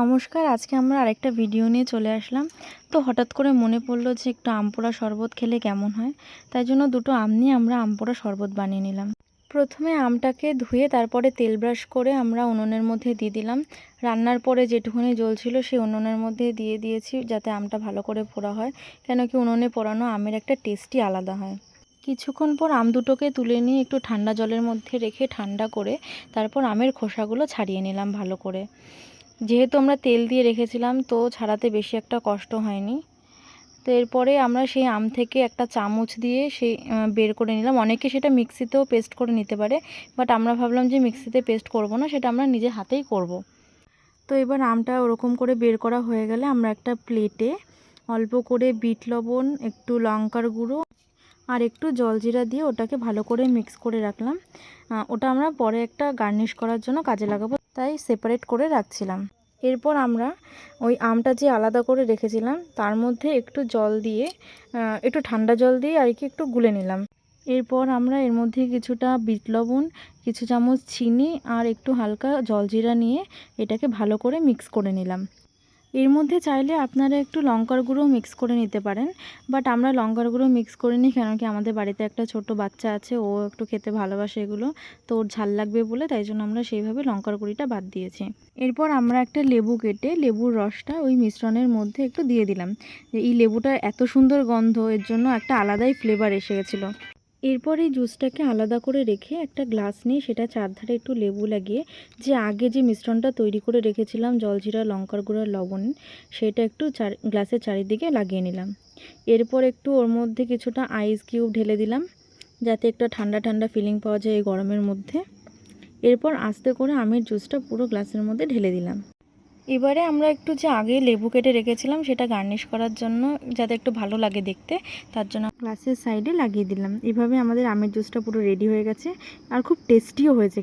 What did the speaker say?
নমস্কার, আজকে আমরা আরেকটা ভিডিও নিয়ে চলে আসলাম। তো হঠাৎ করে মনে পড়লো যে একটু আম পোড়া শরবত খেলে কেমন হয়। তাই জন্য দুটো আম নিয়ে আমরা আম পোড়া শরবত বানিয়ে নিলাম। প্রথমে আমটাকে ধুয়ে তারপরে তেল ব্রাশ করে আমরা উনুনের মধ্যে দিয়ে দিলাম। রান্নার পরে যেটুকুনি জল ছিল সেই উনুনের মধ্যে দিয়ে দিয়েছি, যাতে আমটা ভালো করে পোড়া হয়। কেন কি উনুনে পোড়ানো আমের একটা টেস্টই আলাদা হয়। কিছুক্ষণ পর আম দুটোকে তুলে নিয়ে একটু ঠান্ডা জলের মধ্যে রেখে ঠান্ডা করে তারপর আমের খোসাগুলো ছাড়িয়ে নিলাম ভালো করে। যেহেতু আমরা তেল দিয়ে রেখেছিলাম, তো ছাড়াতে বেশি একটা কষ্ট হয়নি। তো এরপরে আমরা সেই আম থেকে একটা চামচ দিয়ে সেই বের করে নিলাম। অনেকে সেটা মিক্সিতেও পেস্ট করে নিতে পারে, বাট আমরা ভাবলাম যে মিক্সিতে পেস্ট করব না, সেটা আমরা নিজে হাতেই করব। তো এবার আমটা ওরকম করে বের করা হয়ে গেলে আমরা একটা প্লেটে অল্প করে বিট লবণ, একটু লঙ্কার গুঁড়ো আর একটু জলজিরা দিয়ে ওটাকে ভালো করে মিক্স করে রাখলাম। ওটা আমরা পরে একটা গার্নিশ করার জন্য কাজে লাগাবো, তাই সেপারেট করে রাখছিলাম। এরপর আমরা ওই আমটা যে আলাদা করে রেখেছিলাম তার মধ্যে একটু জল দিয়ে, একটু ঠান্ডা জল দিয়ে আর কি একটু গুলে নিলাম। এরপর আমরা এর মধ্যে কিছুটা বিট লবণ, কিছু চামচ চিনি আর একটু হালকা জলজিরা নিয়ে এটাকে ভালো করে মিক্স করে নিলাম। এর মধ্যে চাইলে আপনারা একটু লঙ্কার গুঁড়ো মিক্স করে নিতে পারেন, বাট আমরা লঙ্কার গুঁড়ো মিক্স করিনি, কেন কি আমাদের বাড়িতে একটা ছোট বাচ্চা আছে, ও একটু খেতে ভালোবাসে এগুলো, তো ওর ঝাল লাগবে বলে, তাই জন্য আমরা সেইভাবে লঙ্কার গুঁড়িটা বাদ দিয়েছি। এরপর আমরা একটা লেবু কেটে লেবুর রসটা ওই মিশ্রণের মধ্যে একটু দিয়ে দিলাম। এই লেবুটার এত সুন্দর গন্ধ, এর জন্য একটা আলাদাই ফ্লেভার এসে গেছিলো। এরপর এই জুসটাকে আলাদা করে রেখে একটা গ্লাস নিয়ে সেটা চারধারে একটু লেবু লাগিয়ে যে আগে যে মিশ্রণটা তৈরি করে রেখেছিলাম জলজিরা, লঙ্কার গুঁড়া, লবণ, সেটা একটু গ্লাসের চারিদিকে লাগিয়ে নিলাম। এরপর একটু ওর মধ্যে কিছুটা আইস কিউব ঢেলে দিলাম, যাতে একটা ঠান্ডা ঠান্ডা ফিলিং পাওয়া যায় এই গরমের মধ্যে। এরপর আস্তে করে আমের জুসটা পুরো গ্লাসের মধ্যে ঢেলে দিলাম। এবারে আমরা একটু যে আগে লেবু কেটে রেখেছিলাম সেটা গার্নিশ করার জন্য, যাতে একটু ভালো লাগে দেখতে, তার জন্য গ্লাসের সাইডে লাগিয়ে দিলাম। এভাবে আমাদের আমের জুসটা পুরো রেডি হয়ে গেছে, আর খুব টেস্টিও হয়েছে।